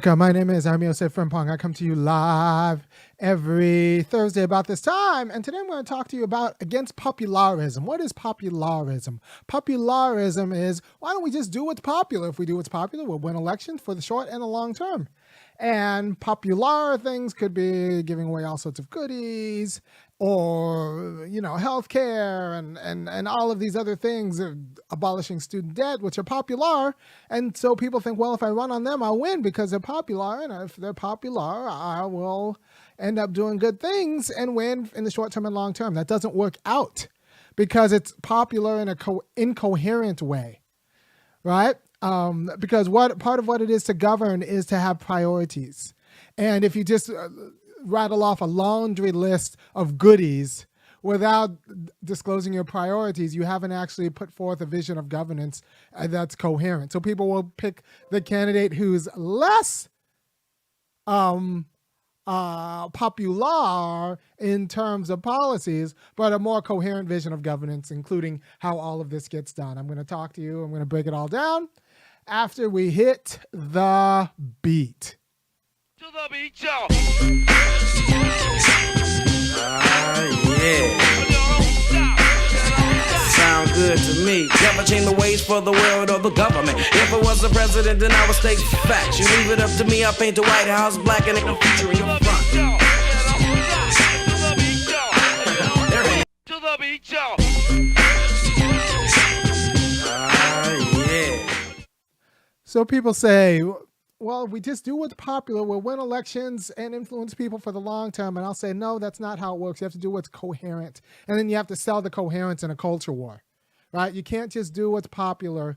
My name is Osei-Frimpong. I come to you live every Thursday about this time. And today I'm going to talk to you about against popularism. What is popularism? Popularism is, why don't we just do what's popular? If we do what's popular, we'll win elections for the short and the long term. And popular things could be giving away all sorts of goodies, or healthcare and all of these other things, abolishing student debt, which are popular. And so people think, well, if I run on them, I'll win because they're popular, and if they're popular, I will end up doing good things and win in the short term and long term. That doesn't work out because it's popular in a incoherent way, right? Because part of what it is to govern is to have priorities. And if you just rattle off a laundry list of goodies without disclosing your priorities, you haven't actually put forth a vision of governance that's coherent. So people will pick the candidate who's less popular in terms of policies, but a more coherent vision of governance, including how all of this gets done. I'm going to talk to you. I'm going to break it all down after we hit the beat. To the beat, y'all. Yeah. Sound good to me. Never change the ways for the world or the government. If I was the president, then I would state facts. You leave it up to me, I paint the White House black and it can feature in your front. To the beat, y'all. Yeah. So people say, well, if we just do what's popular, we'll win elections and influence people for the long term. And I'll say, no, that's not how it works. You have to do what's coherent. And then you have to sell the coherence in a culture war, right? You can't just do what's popular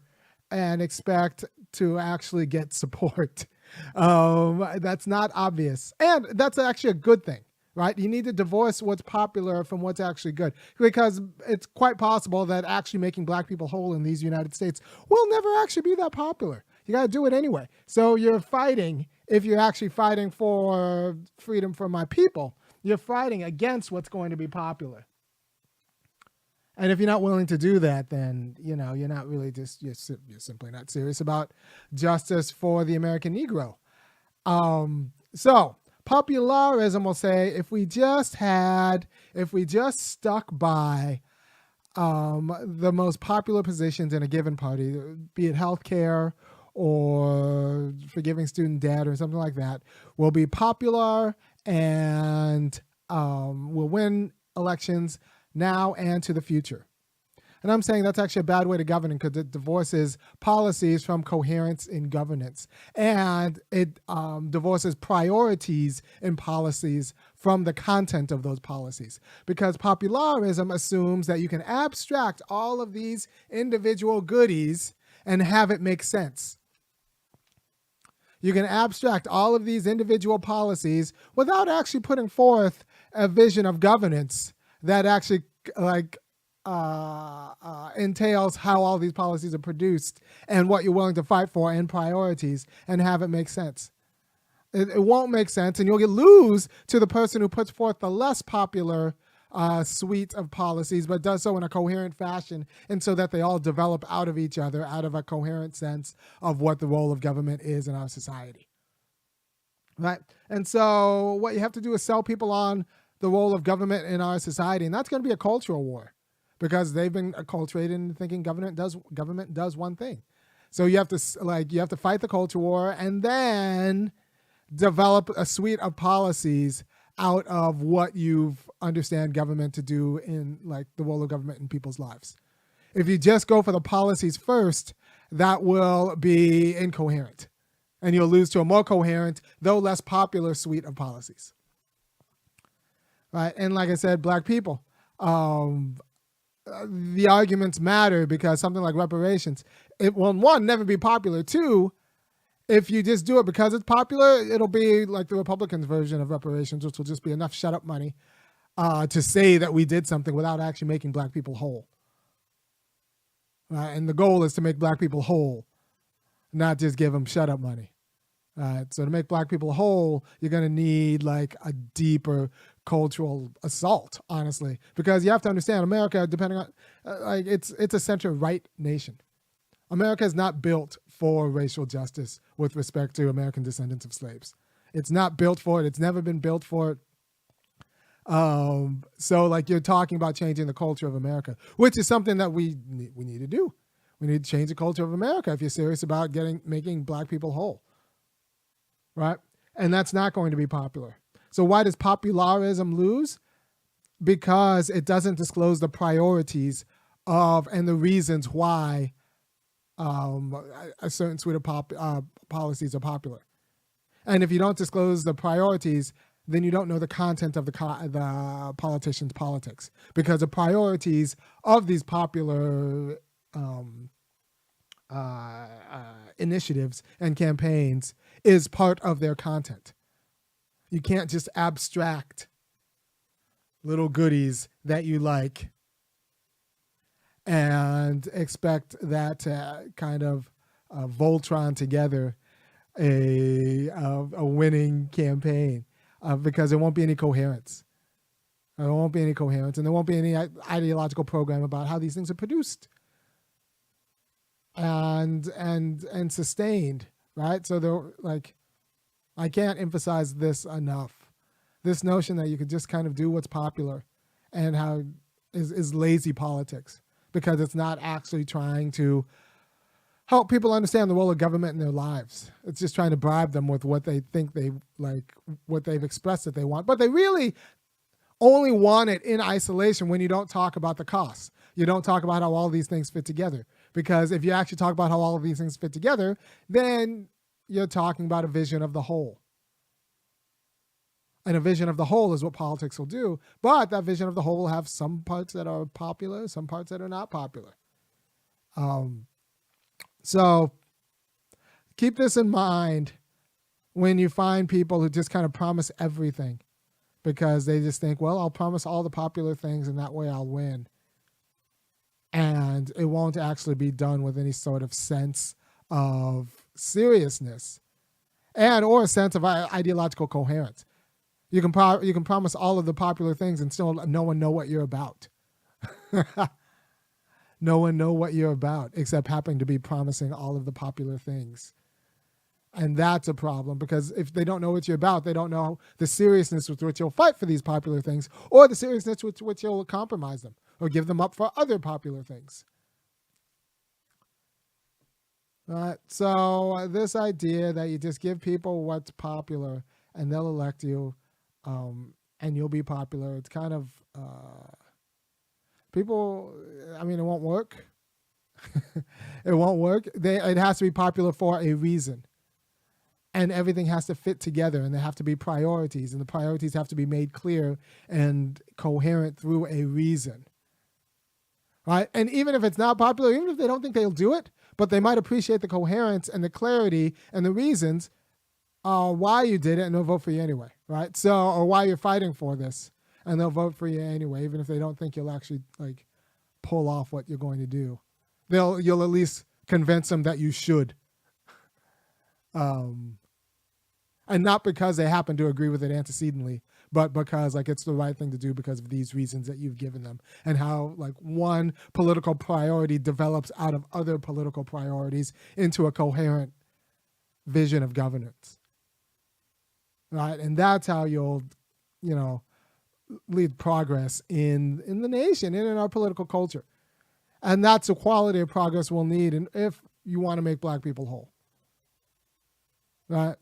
and expect to actually get support. That's not obvious. And that's actually a good thing, right? You need to divorce what's popular from what's actually good, because it's quite possible that actually making black people whole in these United States will never actually be that popular. You got to do it anyway. So you're fighting, if you're actually fighting for freedom for my people, you're fighting against what's going to be popular. And if you're not willing to do that, then, you're not really you're simply not serious about justice for the American Negro. So popularism will say, if we just stuck by the most popular positions in a given party, be it healthcare or forgiving student debt or something like that, will be popular and will win elections now and to the future. And I'm saying that's actually a bad way to govern because it divorces policies from coherence in governance. And it divorces priorities in policies from the content of those policies. Because popularism assumes that you can abstract all of these individual goodies and have it make sense. You can abstract all of these individual policies without actually putting forth a vision of governance that actually entails how all these policies are produced and what you're willing to fight for and priorities, and have it make sense. It won't make sense, and you'll lose to the person who puts forth the less popular suite of policies, but does so in a coherent fashion, and so that they all develop out of each other, out of a coherent sense of what the role of government is in our society. Right? And so what you have to do is sell people on the role of government in our society, and that's going to be a cultural war, because they've been acculturated in thinking government does one thing. So you have to fight the culture war and then develop a suite of policies out of what you understand government to do in the role of government in people's lives. If you just go for the policies first, that will be incoherent, and you'll lose to a more coherent, though less popular suite of policies. Right? And like I said, black people, the arguments matter because something like reparations, it will, one, never be popular. Two, if you just do it because it's popular, it'll be like the Republicans' version of reparations, which will just be enough shut up money to say that we did something without actually making black people whole. And the goal is to make black people whole, not just give them shut up money. So to make black people whole, you're going to need a deeper cultural assault, honestly, because you have to understand America, depending on it's a center-right nation. America is not built for racial justice with respect to American descendants of slaves. It's not built for it. It's never been built for it. So like you're talking about changing the culture of America, which is something that we need to do. We need to change the culture of America if you're serious about making black people whole, right? And that's not going to be popular. So why does popularism lose? Because it doesn't disclose the priorities of and the reasons why a certain suite of policies are popular. And if you don't disclose the priorities, then you don't know the content of the politicians' politics, because the priorities of these popular initiatives and campaigns is part of their content. You can't just abstract little goodies that you like and expect that to kind of Voltron together a winning campaign, because there won't be any coherence. There won't be any coherence, and there won't be any ideological program about how these things are produced and sustained, right? So they're like, I can't emphasize this enough. This notion that you could just kind of do what's popular and how is lazy politics, because it's not actually trying to help people understand the role of government in their lives. It's just trying to bribe them with what they think they like, what they've expressed that they want. But they really only want it in isolation when you don't talk about the costs. You don't talk about how all these things fit together. Because if you actually talk about how all of these things fit together, then you're talking about a vision of the whole. And a vision of the whole is what politics will do. But that vision of the whole will have some parts that are popular, some parts that are not popular. So keep this in mind when you find people who just kind of promise everything, because they just think, well, I'll promise all the popular things and that way I'll win. And it won't actually be done with any sort of sense of seriousness and or a sense of ideological coherence. You can promise all of the popular things and still no one know what you're about. No one know what you're about except happening to be promising all of the popular things. And that's a problem, because if they don't know what you're about, they don't know the seriousness with which you'll fight for these popular things, or the seriousness with which you'll compromise them or give them up for other popular things. Right? So this idea that you just give people what's popular and they'll elect you and you'll be popular, it's kind of people, I mean, it won't work. It won't work. It has to be popular for a reason. And everything has to fit together, and there have to be priorities, and the priorities have to be made clear and coherent through a reason. Right? And even if it's not popular, even if they don't think they'll do it, but they might appreciate the coherence and the clarity and the reasons why you did it, and they'll vote for you anyway. Right? So, or why you're fighting for this, and they'll vote for you anyway, even if they don't think you'll actually like pull off what you're going to do. You'll at least convince them that you should. And not because they happen to agree with it antecedently, but because like it's the right thing to do because of these reasons that you've given them, and how like one political priority develops out of other political priorities into a coherent vision of governance. Right? And that's how you'll, lead progress in the nation and in our political culture. And that's the quality of progress we'll need, and if you want to make black people whole. Right?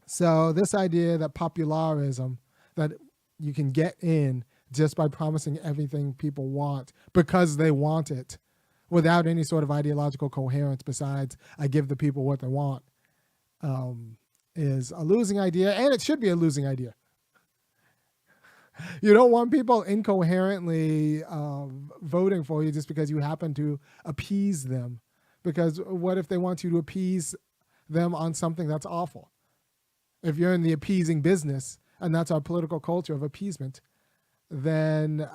So this idea that popularism, that you can get in just by promising everything people want because they want it without any sort of ideological coherence besides I give the people what they want, is a losing idea, and it should be a losing idea. You don't want people incoherently voting for you just because you happen to appease them. Because what if they want you to appease them on something that's awful? If you're in the appeasing business, and that's our political culture of appeasement, then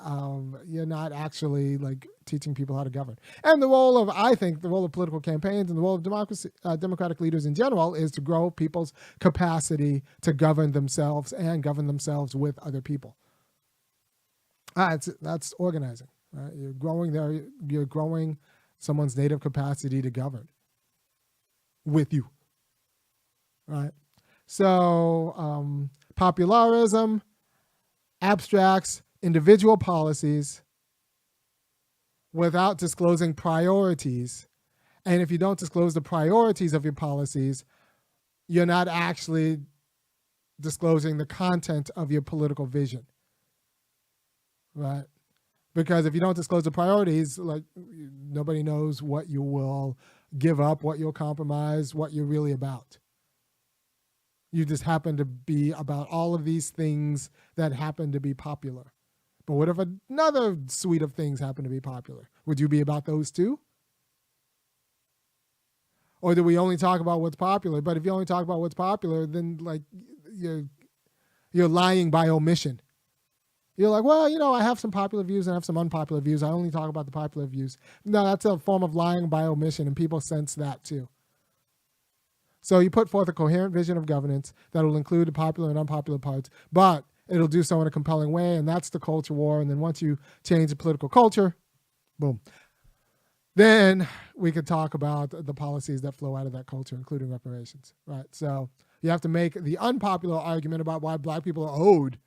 you're not actually like teaching people how to govern. And I think the role of political campaigns and the role of democratic leaders in general is to grow people's capacity to govern themselves and govern themselves with other people. That's organizing. Right? You're growing someone's native capacity to govern. with you, right? So popularism abstracts individual policies without disclosing priorities. And if you don't disclose the priorities of your policies, you're not actually disclosing the content of your political vision, right? Because if you don't disclose the priorities, like nobody knows what you will give up, what you'll compromise, what you're really about. You just happen to be about all of these things that happen to be popular. But what if another suite of things happen to be popular? Would you be about those too? Or do we only talk about what's popular? But if you only talk about what's popular, then like you're lying by omission. You're like, well, you know, I have some popular views and I have some unpopular views. I only talk about the popular views. No, that's a form of lying by omission, and people sense that too. So you put forth a coherent vision of governance that will include the popular and unpopular parts, but it'll do so in a compelling way, and that's the culture war. And then once you change the political culture, boom. Then we could talk about the policies that flow out of that culture, including reparations, right? So you have to make the unpopular argument about why black people are owed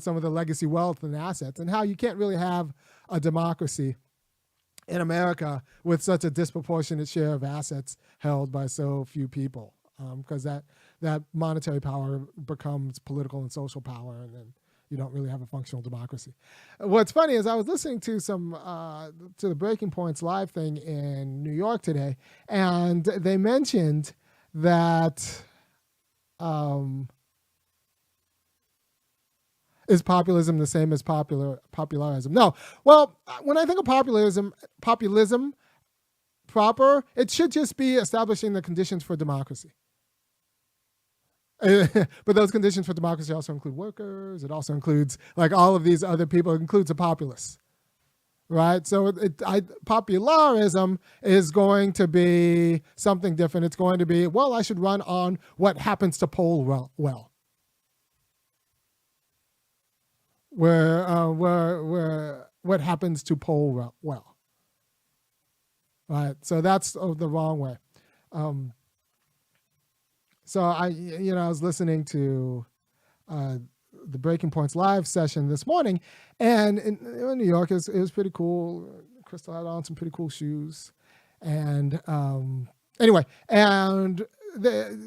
some of the legacy wealth and assets, and how you can't really have a democracy in America with such a disproportionate share of assets held by so few people, because that monetary power becomes political and social power, and then you don't really have a functional democracy. What's funny is I was listening to to the Breaking Points live thing in New York today, and they mentioned that is populism the same as popularism? No. Well, when I think of populism proper, it should just be establishing the conditions for democracy. But those conditions for democracy also include workers. It also includes like all of these other people. It includes the populace, right? So popularism is going to be something different. It's going to be, well, I should run on what happens to poll well. Where what happens to poll well, right? So that's the wrong way. So I was listening to the Breaking Points live session this morning, and in New York, it was pretty cool. Crystal had on some pretty cool shoes, and anyway, and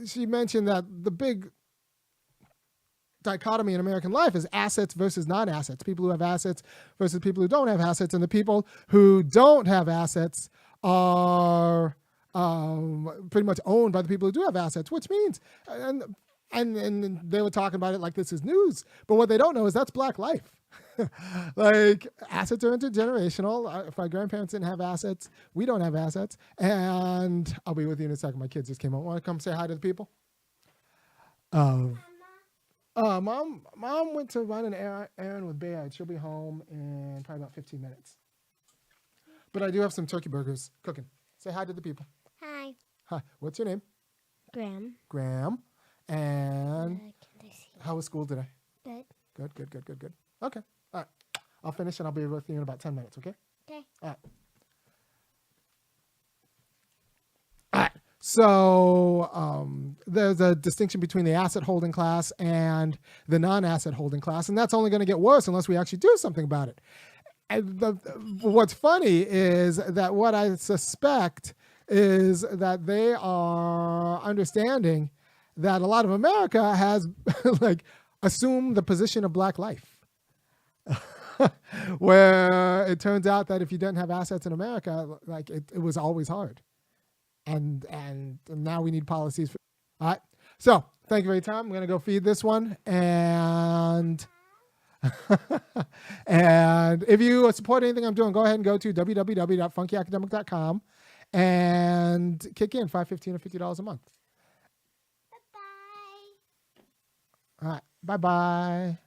she mentioned that the big dichotomy in American life is assets versus non-assets, people who have assets versus people who don't have assets, and the people who don't have assets are pretty much owned by the people who do have assets, which means, and they were talking about it like this is news, but what they don't know is that's Black life. Like, assets are intergenerational. If my grandparents didn't have assets, we don't have assets. And I'll be with you in a second. My kids just came home. Want to come say hi to the people? Mom went to run an errand with Bayard. She'll be home in probably about 15 minutes. But I do have some turkey burgers cooking. Say hi to the people. Hi. Hi. What's your name? Graham. And how was school today? Good. Good. Okay. All right. I'll finish and I'll be with you in about 10 minutes, okay? Okay. All right. So there's a distinction between the asset holding class and the non-asset holding class, and that's only going to get worse unless we actually do something about it. And what's funny is that what I suspect is that they are understanding that a lot of America has like assumed the position of Black life, where it turns out that if you didn't have assets in America, like it was always hard. And now we need policies for. All right. So thank you for your time. I'm going to go feed this one. And and if you support anything I'm doing, go ahead and go to www.funkyacademic.com and kick in $5, $15, or $50 a month. Bye-bye. All right. Bye-bye.